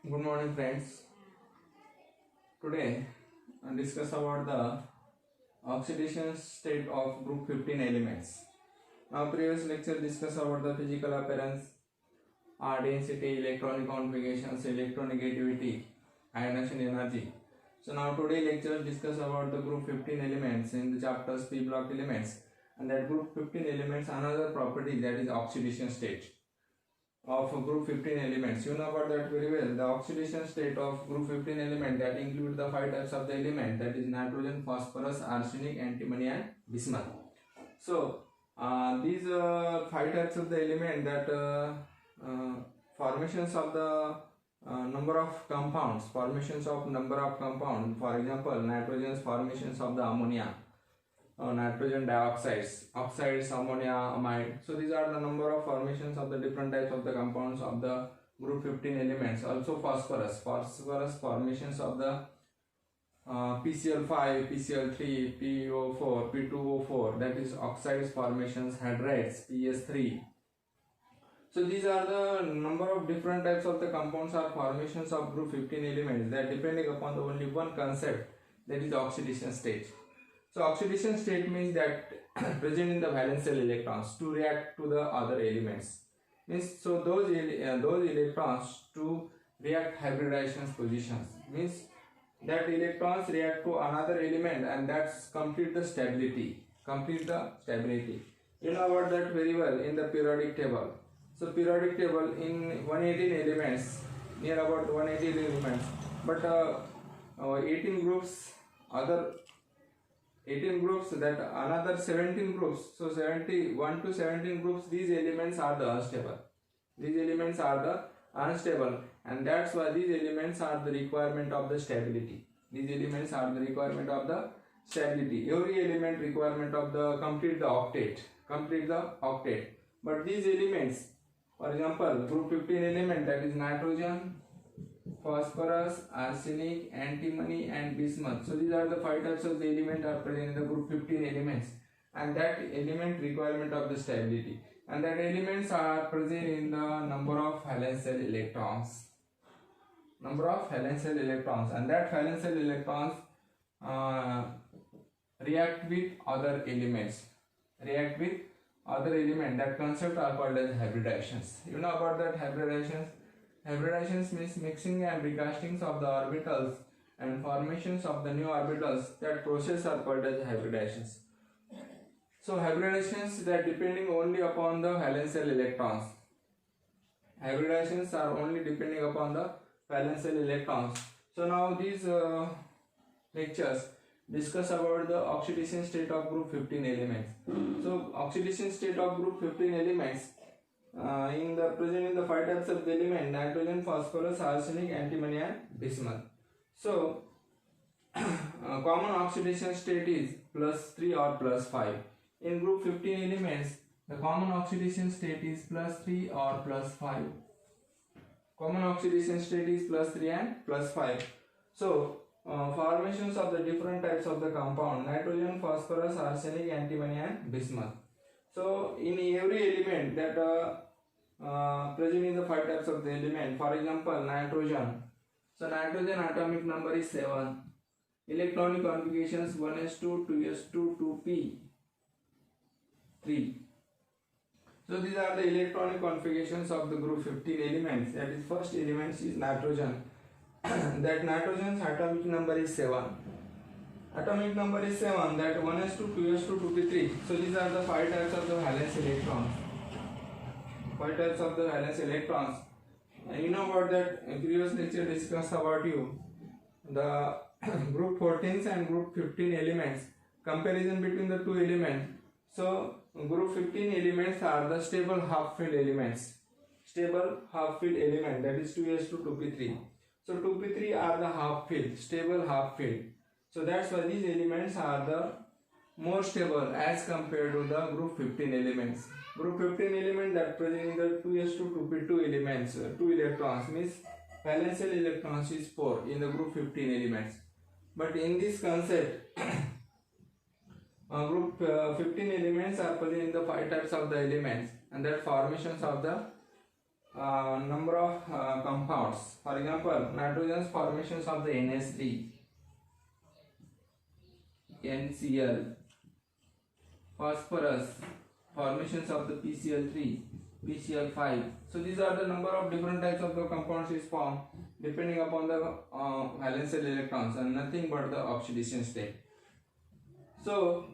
Good morning, friends. Today, I'll discuss about the oxidation state of group 15 elements. Now, previous lecture discussed about the physical appearance, R density, electronic configurations, electronegativity, ionization energy. So now today lecture discuss about the group 15 elements in the chapters P block elements, and that group 15 elements another property, that is oxidation state of group 15 elements. You know about that very well. The oxidation state of group 15 element that include the five types of the element, that is nitrogen, phosphorus, arsenic, antimony and bismuth. So these five types of the element, that formations of the number of compounds, for example nitrogen's formations of the ammonia, nitrogen dioxides, oxides, ammonia, amide. So these are the number of formations of the different types of the compounds of the group 15 elements. Also phosphorus formations of the PCl5, PCl3, PO4, P2O4, that is oxides formations, hydrides, PS3. So these are the number of different types of the compounds or formations of group 15 elements, that depending upon the only one concept, that is oxidation state. So oxidation state means that present in the valence shell electrons to react to the other elements. Means so those electrons to react hybridization positions, means that electrons react to another element and that's complete the stability. You know about that very well in the periodic table. So periodic table in 118 elements, near about 180 elements, but 18 groups, other 18 groups, that another 17 groups, so 71 to 17 groups, these elements are the unstable, and that's why these elements are the requirement of the stability. Every element requirement of the complete the octet. But these elements, for example group 15 element, that is nitrogen, phosphorus, arsenic, antimony and bismuth. So these are the five types of the element are present in the group 15 elements, and that element requirement of the stability, and that elements are present in the number of valence shell electrons, and that valence shell electrons react with other elements, that concept are called as hybridations. You know about that hybridations means mixing and recastings of the orbitals and formations of the new orbitals. That process are called as hybridations. So hybridations, that depending only upon the valence shell electrons. Hybridations are only depending upon the valence shell electrons. So now these lectures discuss about the oxidation state of group 15 elements. So oxidation state of group 15 elements present in the five types of the element: nitrogen, phosphorus, arsenic, antimony and bismuth. So common oxidation state is +3 or +5. In group 15 elements, the common oxidation state is +3 or +5. Common oxidation state is +3 and +5. So formations of the different types of the compound: nitrogen, phosphorus, arsenic, antimony and bismuth. So in every element that present in the five types of the element, for example nitrogen. So nitrogen atomic number is 7. Electronic configurations 1s2, 2s2, 2p3. So these are the electronic configurations of the group 15 elements. That is, first element is nitrogen. That nitrogen's atomic number is 7. That 1s2, 2s2, 2p3. So these are the five types of the valence electrons. And you know about that previous lecture discussed about the group 14s and group 15 elements, comparison between the two elements. So group 15 elements are the stable half-filled elements, that is 2s2, 2p3. So 2p3 are the stable half-filled. So that's why these elements are the more stable as compared to the group 15 elements. Group 15 element that present in the 2s2, 2p2 elements, 2 electrons, means valence shell electrons is 4 in the group 15 elements. But in this concept, group 15 elements are present in the five types of the elements, and that formations of the number of compounds. For example, nitrogen's formations of the NH3, NCl, phosphorus formations of the PCl3, PCl5. So these are the number of different types of the compounds is formed depending upon the valence shell electrons and nothing but the oxidation state. So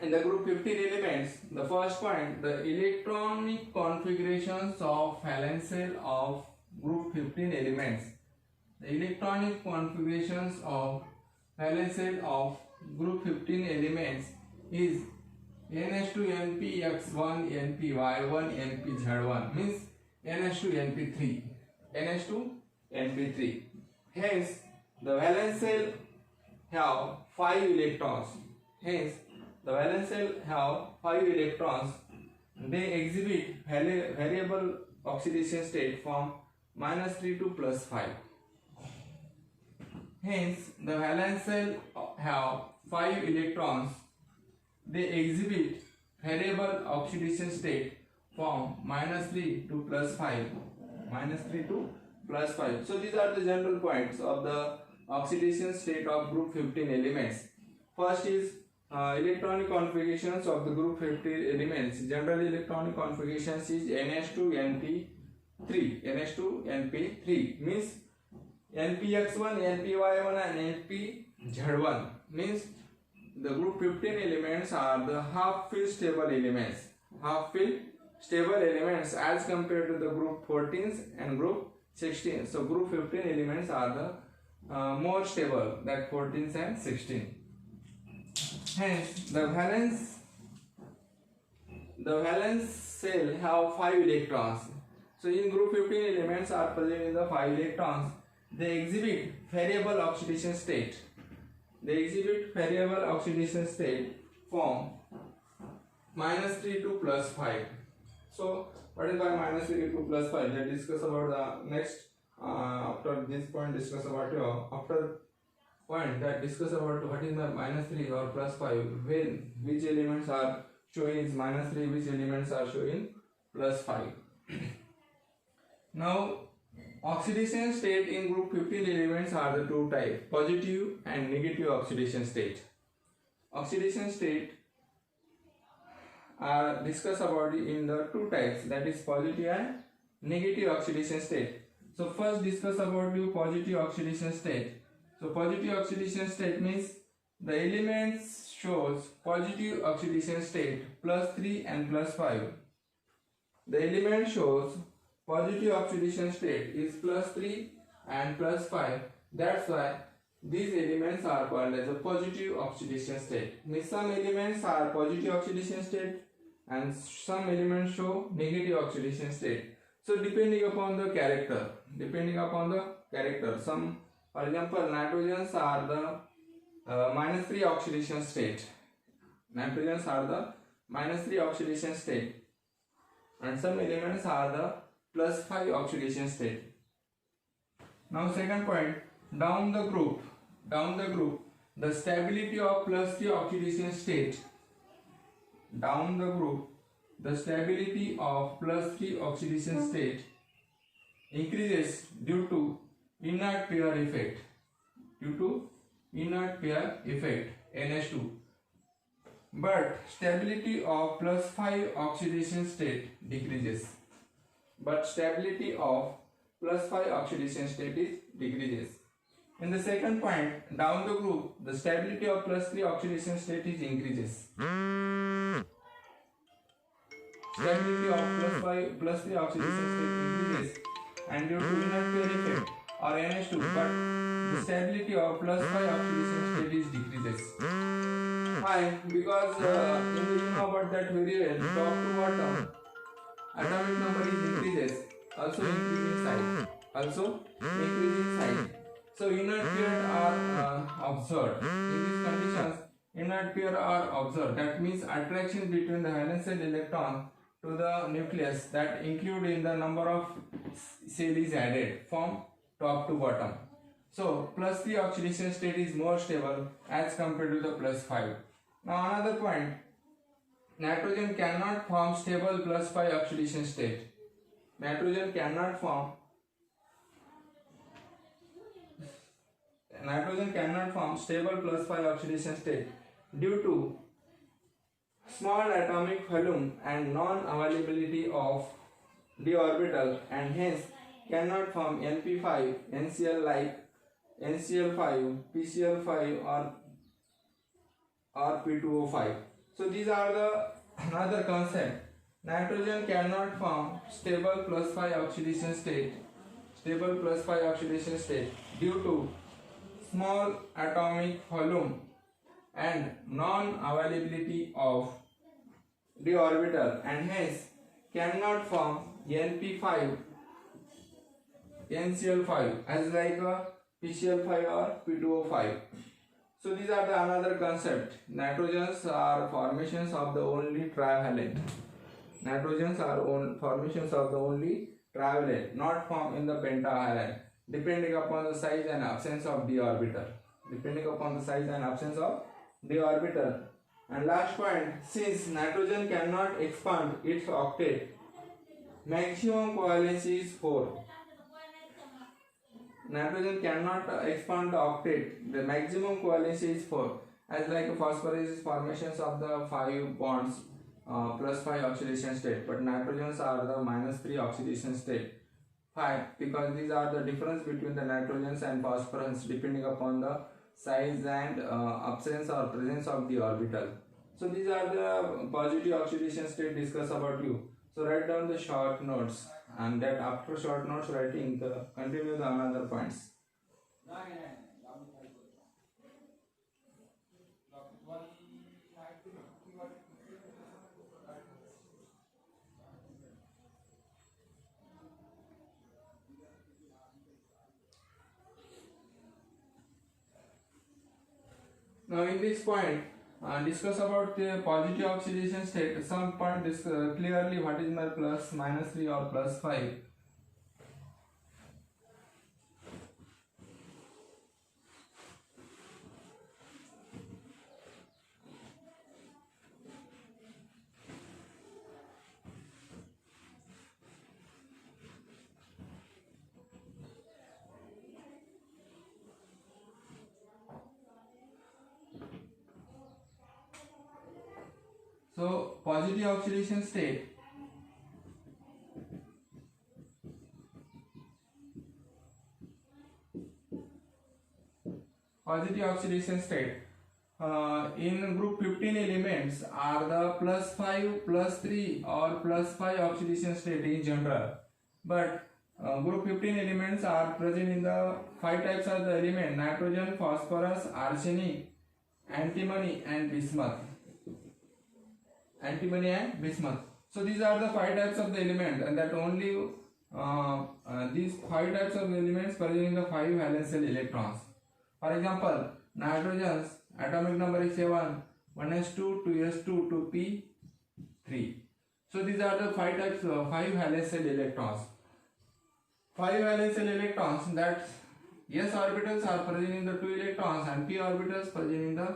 in the group 15 elements, the first point, the electronic configurations of valence shell of group 15 elements. The electronic configurations of valence shell of group 15 elements is NH2NPX1 NPY1 NPZ1 means NH2NP3 NH2NP3. Hence the valence shell have 5 electrons. Hence the valence shell have 5 electrons. They exhibit variable oxidation state from -3 to +5. Hence the valence shell have 5 electrons. They exhibit variable oxidation state from -3 to +5. -3 to +5. So these are the general points of the oxidation state of group 15 elements. First is electronic configurations of the group 15 elements. General electronic configurations is NH2NP3. NH2NP3 means NPX1, NPY1 and NPZ1 means the group 15 elements are the half-filled stable elements. Half-filled stable elements as compared to the group 14s and group 16. So group 15 elements are the more stable than 14s and 16. Hence the valence shell have 5 electrons. So in group 15 elements are present in the 5 electrons. They exhibit variable oxidation state. They exhibit variable oxidation state from -3 to +5. So what is by -3 to +5? Let's discuss about the next. After this point, discuss about after point that discuss about what is the -3 or +5. When which elements are showing is -3, which elements are showing +5. Now oxidation state in group 15 elements are the two types, positive and negative oxidation state. Oxidation state are discussed about in the two types, that is positive and negative oxidation state. So first discuss about the positive oxidation state. So positive oxidation state means the elements shows positive oxidation state +3 and +5. The element shows positive oxidation state is +3 and +5. That's why these elements are called as a positive oxidation state. Means some elements are positive oxidation state and some elements show negative oxidation state. So depending upon the character, some, for example, nitrogens are the -3 oxidation state. Nitrogens are the -3 oxidation state, and some elements are the +5 oxidation state. Now second point, down the group, the stability of +3 oxidation state. Down the group, the stability of +3 oxidation state increases due to inert pair effect. NH2. But stability of +5 oxidation state decreases. In the second point, down the group, the stability of +3 oxidation state is increases. Stability of +3 oxidation state increases and due to inert pair effect or NH2, but the stability of +5 oxidation state is decreases. Why? Because you know about that very well. Top to bottom, atomic number is increases, also increasing size. So inert pair are observed. In these conditions, inert pair are observed. That means attraction between the valence shell electron to the nucleus that include in the number of cell is added from top to bottom. So +3 oxidation state is more stable as compared to the +5. Now another point, nitrogen cannot form stable +5 oxidation state. nitrogen cannot form stable plus 5 oxidation state due to small atomic volume and non-availability of d orbital, and hence cannot form NP5, NCl like NCl5, PCl5 or P2O5. So these are the another concept. Nitrogen cannot form stable plus 5 oxidation state due to small atomic volume and non-availability of d orbital, and hence cannot form NP5, NCl5 as like a PCl5 or P2O5. So these are the another concept. Nitrogens are formations of the only trivalent. Not formed in the pentavalent, depending upon the size and absence of d orbital. And last point, since nitrogen cannot expand its octet, maximum covalency is 4. Nitrogen cannot expand the octet, the maximum covalency is 4. As like phosphorus formations of the 5 bonds plus 5 oxidation state, but nitrogens are the -3 oxidation state. 5, because these are the difference between the nitrogens and phosphorus depending upon the size and absence or presence of the orbital. So these are the positive oxidation state discussed about you. So write down the short notes, and that after short notes writing, continue the another points. Now in this point, discuss about the positive oxidation state. Some point is clearly what is my plus, -3 or plus 5. So positive oxidation state. In group 15 elements are the plus 5, plus 3 or plus 5 oxidation state in general. But group 15 elements are present in the 5 types of the element: nitrogen, phosphorus, arsenic, antimony and bismuth. So these are the 5 types of the element, and that only these 5 types of elements present in the 5 valence shell electrons. For example, nitrogen's atomic number is 7, 1s2, 2s2, 2p3. So these are the 5 types of 5 valence shell electrons. 5 valence shell electrons, that s orbitals are present in the 2 electrons and p orbitals present in the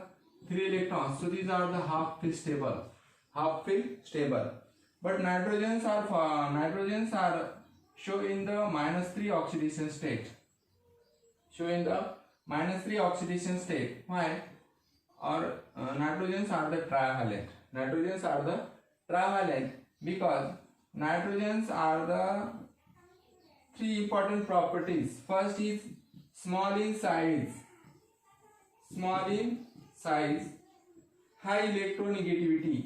3 electrons. So these are the half fill stable. But nitrogens are show in the -3 oxidation state. Why? Or nitrogens are the trivalent. Because nitrogens are the 3 important properties. First is small in size, high electronegativity,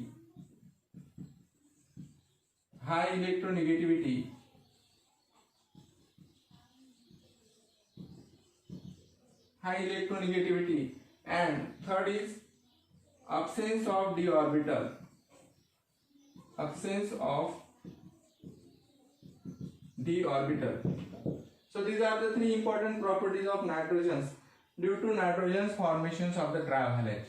and third is absence of d orbital. So these are the 3 important properties of nitrogens due to nitrogen's formations of the trivalent.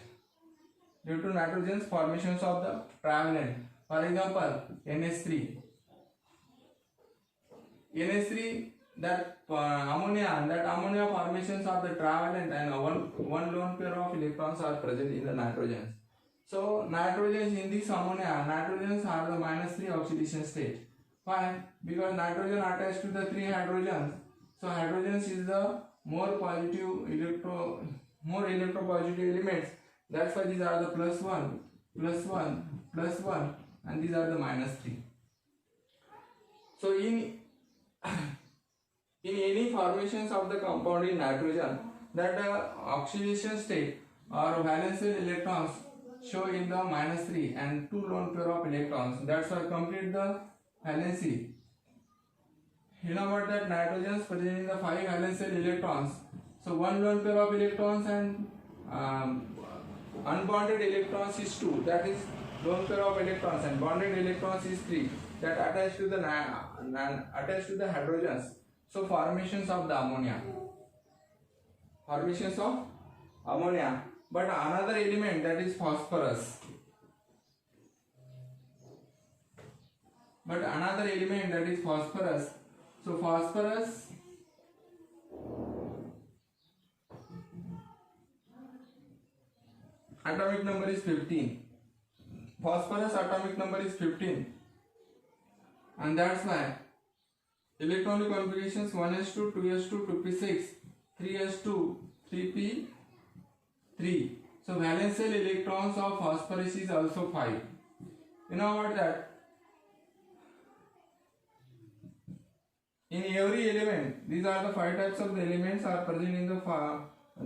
For example, NH3, that ammonia formations of the trivalent, and one lone pair of electrons are present in the nitrogens. So nitrogens in this ammonia, nitrogens are the -3 oxidation state. Why? Because nitrogen attached to the 3 hydrogens. So hydrogens is the more electropositive elements. That's why these are the plus 1, plus 1, plus 1, and these are the minus 3. So in any formations of the compound in nitrogen, that oxidation state or valence electrons show in the minus 3 and 2 lone pair of electrons. That's why complete the valency. You know what, that nitrogens presenting the 5 valence electrons. So 1 lone pair of electrons and unbonded electrons is 2. That is lone pair of electrons, and bonded electrons is 3. That attached to the hydrogens. So formations of the ammonia. Formations of ammonia. But another element, that is phosphorus. So phosphorus atomic number is 15. Phosphorus atomic number is 15. And that's why electronic configurations 1s2, 2s2, 2p6, 3s2, 3p3. So valence electrons of phosphorus is also 5. You know what that? In every element, these are the 5 types of the elements are present in the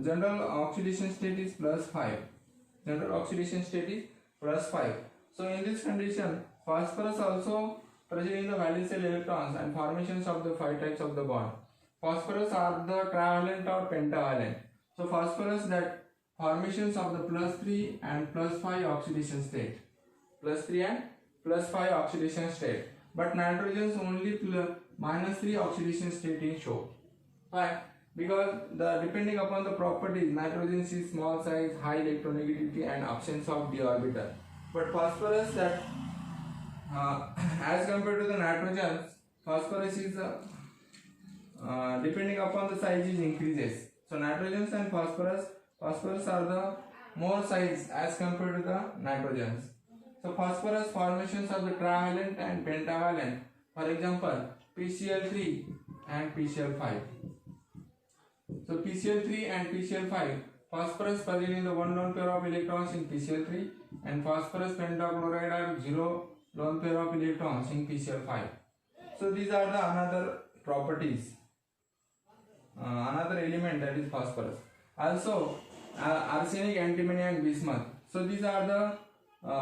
general oxidation state is plus 5. General oxidation state is plus 5. So in this condition, phosphorus also present in the valence electrons and formations of the 5 types of the bond. Phosphorus are the trivalent or pentavalent. So phosphorus, that formations of the plus 3 and plus 5 oxidation state. Plus 3 and plus 5 oxidation state. But nitrogens only minus 3 oxidation state in show. Why? Because depending upon the properties, nitrogen is small size, high electronegativity and absence of d orbital. But phosphorus, that as compared to the nitrogens, phosphorus is depending upon the size is increases. So nitrogens and phosphorus are the more size as compared to the nitrogens. So phosphorus formations of the trivalent and pentavalent. For example, PCl3 and PCl5. So PCl3 and PCl5, phosphorus present in the 1 lone pair of electrons in PCl3 and phosphorus pentachloride are 0 lone pair of electrons in PCl5. So these are the another properties, another element, that is phosphorus. Also arsenic, antimony and bismuth. So these are the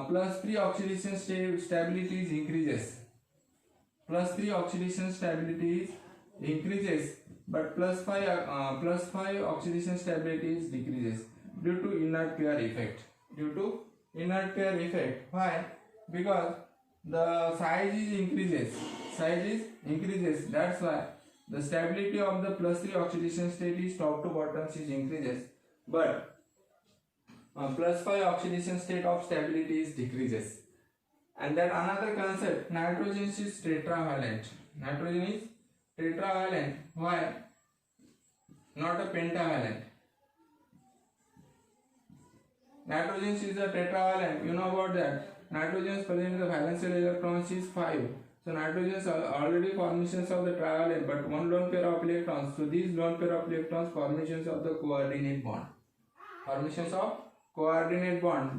plus 3 oxidation stabilities increases. Plus 3 oxidation stabilities increases, but plus 5 oxidation stabilities decreases due to inert pair effect. Why? Because the size is increases. That's why the stability of the plus 3 oxidation state is top to bottom is increases, but plus 5 oxidation state of stability is decreases. And that another concept, nitrogen is tetravalent. Why? Not a pentavalent. Nitrogen is a tetravalent. You know about that. Nitrogen present in the valence electrons is 5. So nitrogen are already formations of the trivalent, but 1 lone pair of electrons. So these lone pair of electrons formations of the coordinate bond.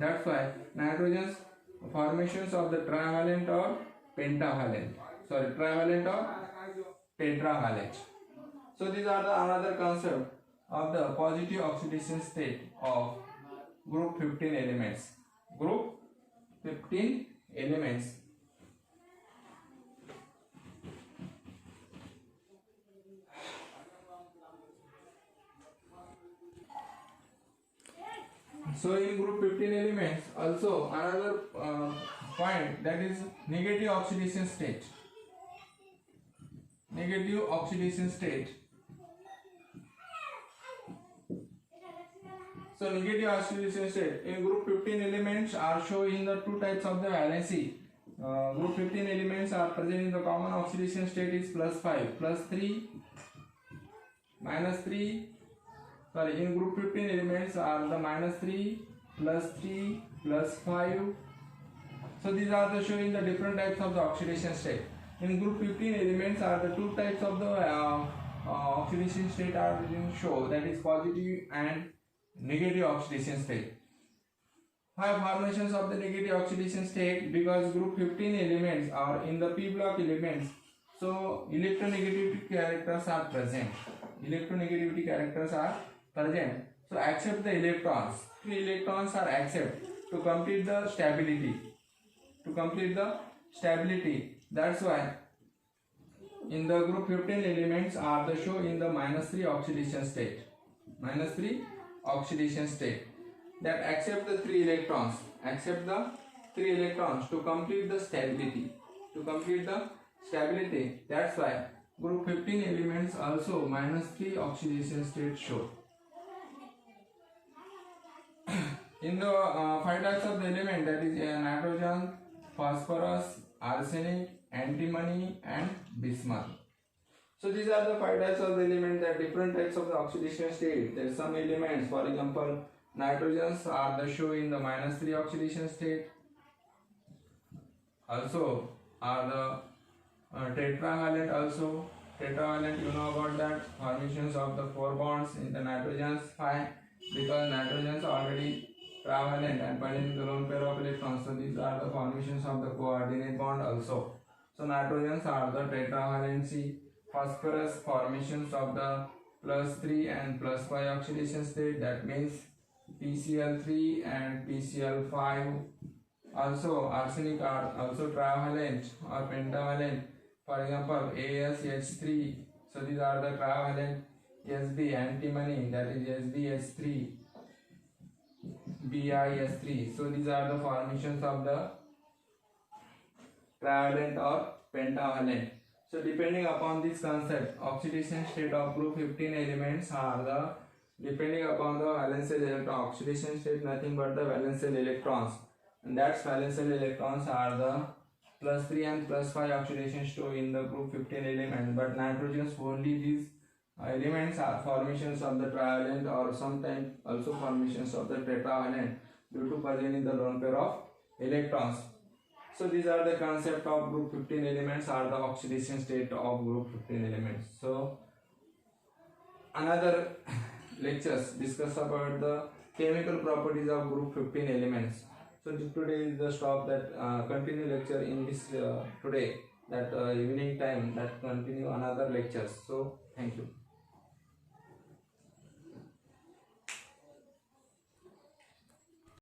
That's why nitrogen's formations of the trivalent or pentavalent. Trivalent or tetravalent. So these are the another concept of the positive oxidation state of group 15 elements. So in group 15 elements, also another point, that is negative oxidation state. So negative oxidation state in group 15 elements are shown in the 2 types of the valency. Group 15 elements are present in the common oxidation state is plus 5, plus 3, minus 3. In group 15 elements are the minus 3, plus 5. So these are the showing the different types of the oxidation state. In group 15 elements are the two types of the oxidation state are show, that is positive and negative oxidation state. Five formations of the negative oxidation state, because group 15 elements are in the p block elements, so electronegativity characters are present. Electronegativity characters are present. So accept the electrons. 3 electrons are accept to complete the stability. That's why in the group 15 elements are the show in the -3 oxidation state. That accept the 3 electrons. To complete the stability. That's why group 15 elements also -3 oxidation state show. In the 5 types of the element, that is nitrogen, phosphorus, arsenic, antimony and bismuth. So these are the 5 types of the element, that different types of the oxidation state. There are some elements, for example, nitrogens are the show in the -3 oxidation state. Also are the tetravalent also. Tetravalent, you know about that, formations of the 4 bonds in the nitrogens 5, because nitrogens already travalent and binding the lone pair of electrons. So these are the formations of the coordinate bond also. So nitrogens are the tetravalency. Phosphorus, formations of the +3 and +5 oxidation state, that means PCl3 and PCl5. Also arsenic are also trivalent or pentavalent, for example AsH3. So these are the trivalent. Sb, antimony, that is SbH3, BiS3. So these are the formations of the trivalent or pentavalent. So depending upon this concept, oxidation state of group 15 elements are the, depending upon the valence electron, oxidation state nothing but the valence electrons, and that's valence electrons are the +3 and +5 oxidation state in the group 15 element. But nitrogens only these elements are formations of the trivalent or sometimes also formations of the tetravalent due to present in the lone pair of electrons. So these are the concept of group 15 elements are the oxidation state of group 15 elements. So another lectures discuss about the chemical properties of group 15 elements. So today is the stop, that continue lecture in this today, that evening time, that continue another lectures. So thank you.